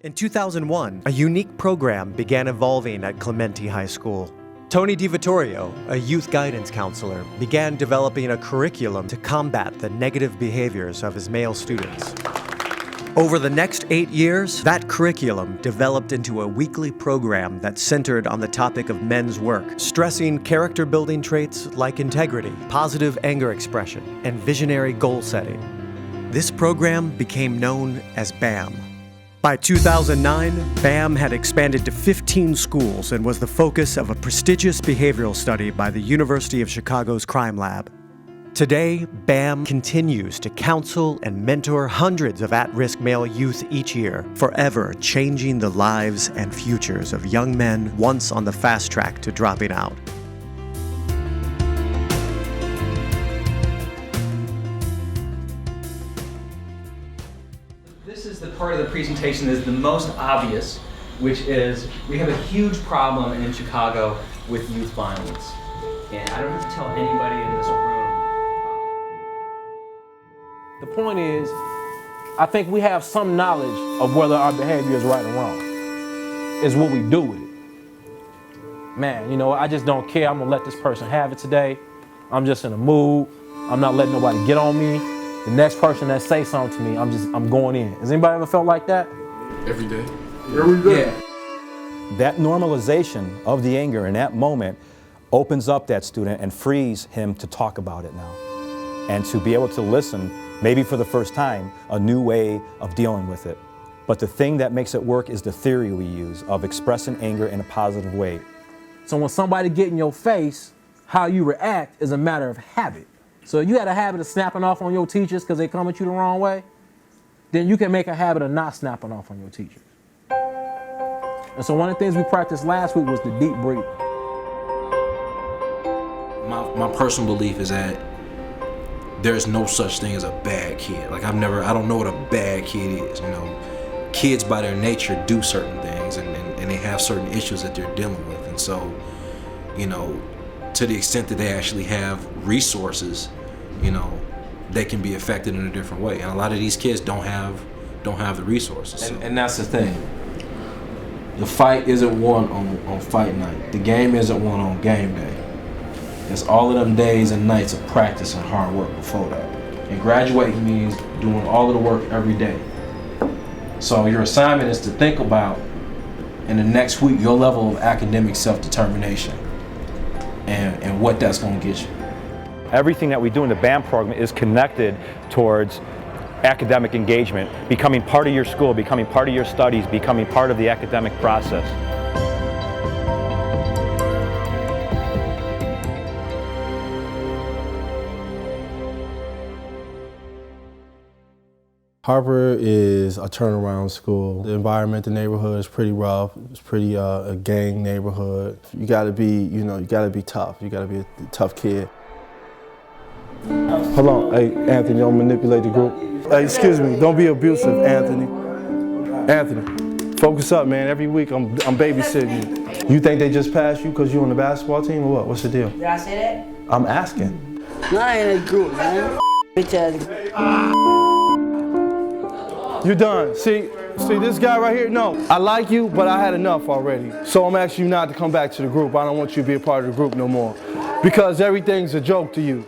In 2001, a unique program began evolving at Clemente High School. Tony DiVittorio, a youth guidance counselor, began developing a curriculum to combat the negative behaviors of his male students. Over the next 8 years, that curriculum developed into a weekly program that centered on the topic of men's work, stressing character-building traits like integrity, positive anger expression, and visionary goal setting. This program became known as BAM. By 2009, BAM had expanded to 15 schools and was the focus of a prestigious behavioral study by the University of Chicago's Crime Lab. Today, BAM continues to counsel and mentor hundreds of at-risk male youth each year, forever changing the lives and futures of young men once on the fast track to dropping out. This is the part of the presentation that is the most obvious, which is we have a huge problem in Chicago with youth violence. And I don't have to tell anybody in this room. The point is, I think we have some knowledge of whether our behavior is right or wrong. It's what we do with it. Man, you know, I just don't care. I'm gonna let this person have it today. I'm just in a mood. I'm not letting nobody get on me. The next person that say something to me, I'm going in. Has anybody ever felt like that? Every day. Every day. Yeah. That normalization of the anger in that moment opens up that student and frees him to talk about it now. And to be able to listen, maybe for the first time, a new way of dealing with it. But the thing that makes it work is the theory we use of expressing anger in a positive way. So when somebody get in your face, how you react is a matter of habit. So if you had a habit of snapping off on your teachers because they come at you the wrong way, then you can make a habit of not snapping off on your teachers. And so one of the things we practiced last week was the deep breathing. My personal belief is that there's no such thing as a bad kid. Like I don't know what a bad kid is, you know. Kids by their nature do certain things and they have certain issues that they're dealing with. And so, you know, to the extent that they actually have resources, you know, they can be affected in a different way. And a lot of these kids don't have the resources. So. And that's the thing. The fight isn't won on fight night. The game isn't won on game day. It's all of them days and nights of practice and hard work before that. And graduating means doing all of the work every day. So your assignment is to think about, in the next week, your level of academic self-determination and what that's going to get you. Everything that we do in the BAM program is connected towards academic engagement, becoming part of your school, becoming part of your studies, becoming part of the academic process. Harper is a turnaround school. The environment, the neighborhood is pretty rough. It's pretty a gang neighborhood. You gotta be, tough. You gotta be a tough kid. Hold on, hey, Anthony, don't manipulate the group. Hey, excuse me, don't be abusive, Anthony. Anthony, focus up, man. Every week I'm babysitting you. You think they just passed you because you're on the basketball team or what? What's the deal? Did I say that? I'm asking. No, I ain't in a group, man. Bitch ass. You're done. See this guy right here? No, I like you, but I had enough already. So I'm asking you not to come back to the group. I don't want you to be a part of the group no more. Because everything's a joke to you.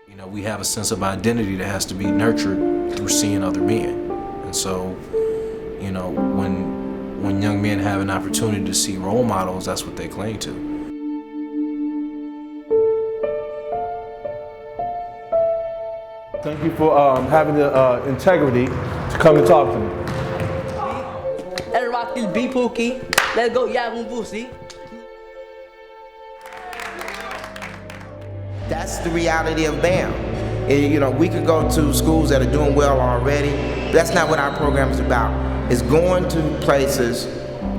You know, we have a sense of identity that has to be nurtured through seeing other men. And so, you know, when young men have an opportunity to see role models, that's what they cling to. Thank you for having the integrity to come and talk to me. Everybody be Pookie. Let's go, Yahoo Boosie. That's the reality of BAM. And, you know, we could go to schools that are doing well already. But that's not what our program is about. It's going to places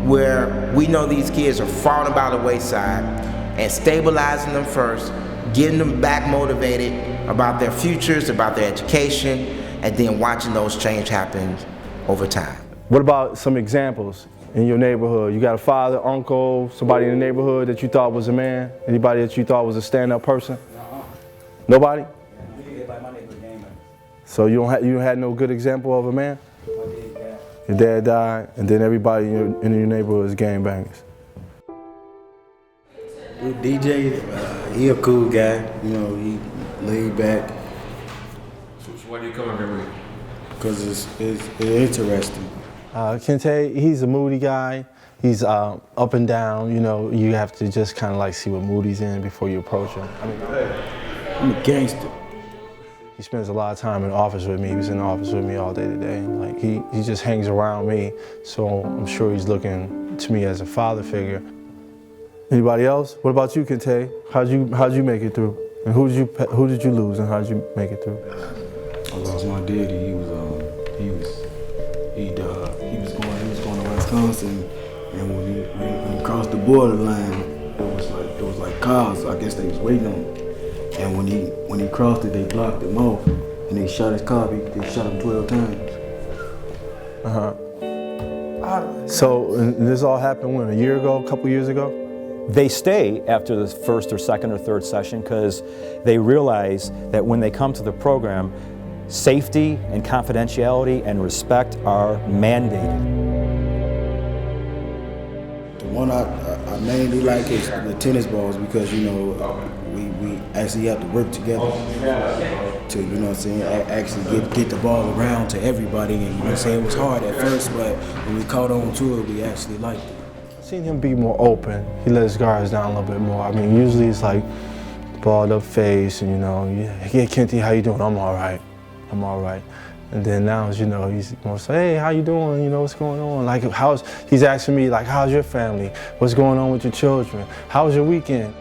where we know these kids are falling by the wayside and stabilizing them first, getting them back motivated about their futures, about their education, and then watching those change happen over time. What about some examples in your neighborhood? You got a father, uncle, somebody in the neighborhood that you thought was a man? Anybody that you thought was a stand-up person? Nobody? So you don't had no good example of a man? your dad died, and then everybody in your neighborhood is gangbangers. With DJ, he a cool guy. You know, he laid back. So why do you come every week? Because it's interesting. Kente, he's a moody guy. He's up and down. You know, you have to just kind of like see what mood he's in before you approach him. I mean, I'm a gangster. he spends a lot of time in the office with me. He was in the office with me all day today. Like he just hangs around me, so I'm sure he's looking to me as a father figure. Anybody else? What about you, Kente? How'd you make it through? And who did you lose, and how'd you make it through? I lost my daddy. He was going to Wisconsin, and when he crossed the borderline, it was like cars. I guess they was waiting on him. And when he crossed it, they blocked him off, and they shot his car. They shot him 12 times. So and this all happened when, a year ago, a couple years ago? They stay after the first or second or third session because they realize that when they come to the program, safety and confidentiality and respect are mandated. The one I mainly like is the tennis balls because, you know, we actually have to work together to, you know what I'm saying, actually get the ball around to everybody. And, you know what I'm saying, it was hard at first, but when we caught on to it, we actually liked it. I've seen him be more open. He let his guards down a little bit more. I mean, usually it's like balled up face and, you know, yeah, Kente, how you doing? I'm all right. I'm all right. And then now, you know, he's more say, hey, how you doing? You know, what's going on? Like, he's asking me, like, how's your family? What's going on with your children? How was your weekend?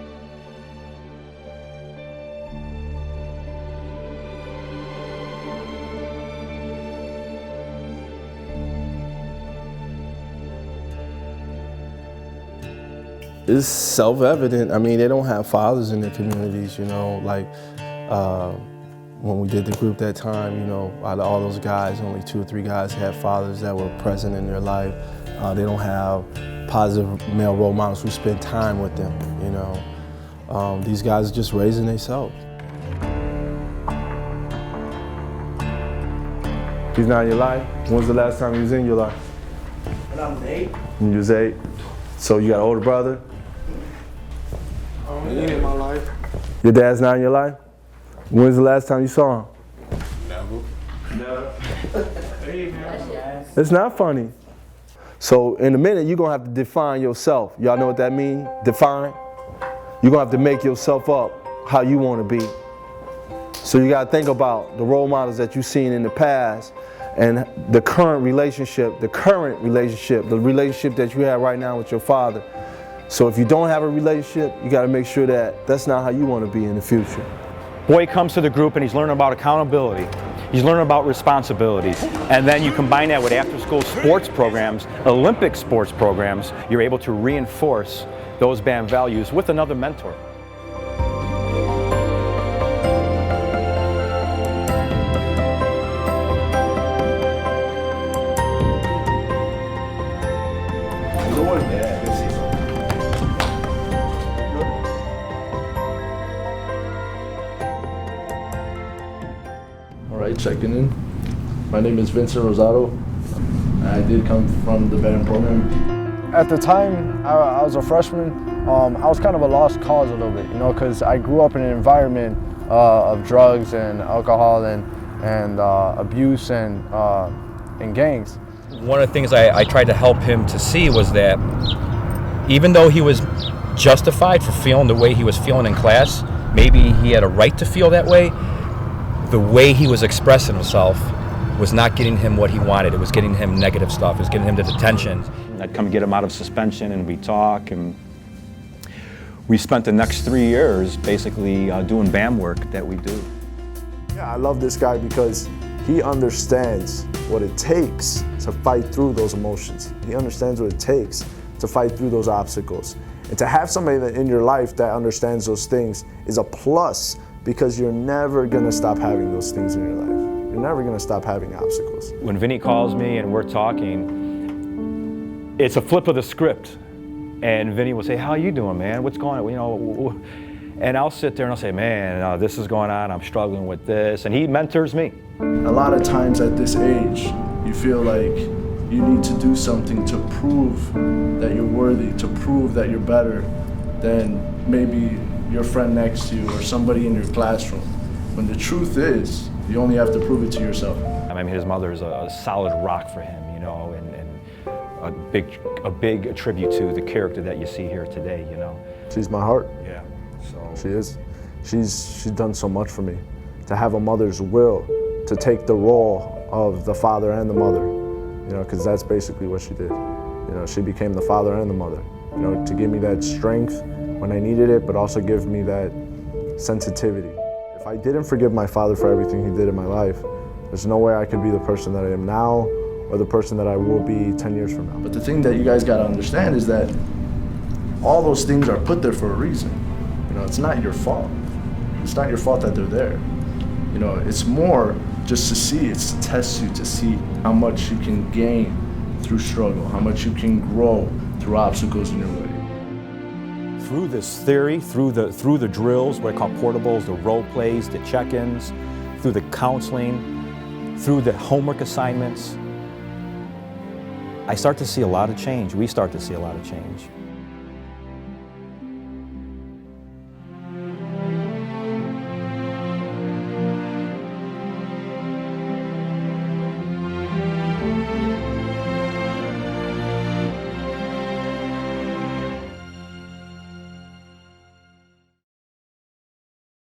It's self-evident. I mean, they don't have fathers in their communities, you know, like when we did the group that time, you know, out of all those guys, only 2 or 3 guys had fathers that were present in their life. They don't have positive male role models who spend time with them, you know. These guys are just raising themselves. He's not in your life? When's the last time he was in your life? When I was 8. When you was 8? So you got an older brother? He ain't in my life. Your dad's not in your life? When's the last time you saw him? Never. It's not funny. So in a minute, you're gonna have to define yourself. Y'all know what that means? Define. You're gonna have to make yourself up how you wanna be. So you gotta think about the role models that you've seen in the past and the current relationship, the relationship that you have right now with your father. So if you don't have a relationship, you gotta make sure that that's not how you wanna be in the future. Boy comes to the group and he's learning about accountability. He's learning about responsibilities. And then you combine that with after-school sports programs, Olympic sports programs, you're able to reinforce those band values with another mentor. Checking in. My name is Vincent Rosado. I did come from the band program. At the time I was a freshman, I was kind of a lost cause a little bit, you know, because I grew up in an environment of drugs and alcohol and abuse and gangs. One of the things I tried to help him to see was that even though he was justified for feeling the way he was feeling in class, maybe he had a right to feel that way, the way he was expressing himself was not getting him what he wanted. It was getting him negative stuff. It was getting him to detention. I'd come get him out of suspension and we talk, and we spent the next 3 years basically doing band work that we do. Yeah, I love this guy because he understands what it takes to fight through those emotions. He understands what it takes to fight through those obstacles. And to have somebody in your life that understands those things is a plus, because you're never gonna stop having those things in your life. You're never gonna stop having obstacles. When Vinny calls me and we're talking, it's a flip of the script. And Vinny will say, how you doing, man? What's going on? You know, and I'll sit there and I'll say, man, this is going on, I'm struggling with this. And he mentors me. A lot of times at this age, you feel like you need to do something to prove that you're worthy, to prove that you're better than maybe your friend next to you or somebody in your classroom. When the truth is, you only have to prove it to yourself. I mean, his mother is a solid rock for him, you know, and a big tribute to the character that you see here today, you know. She's my heart. Yeah. So she is. She's done so much for me. To have a mother's will, to take the role of the father and the mother, you know, because that's basically what she did. You know, she became the father and the mother, you know, to give me that strength when I needed it, but also give me that sensitivity. If I didn't forgive my father for everything he did in my life, there's no way I could be the person that I am now or the person that I will be 10 years from now. But the thing that you guys gotta understand is that all those things are put there for a reason. You know, it's not your fault. It's not your fault that they're there. You know, it's more just to see, it's to test you, to see how much you can gain through struggle, how much you can grow through obstacles in your way. Through this theory, through the drills, what I call portables, the role plays, the check-ins, through the counseling, through the homework assignments, I start to see a lot of change. We start to see a lot of change.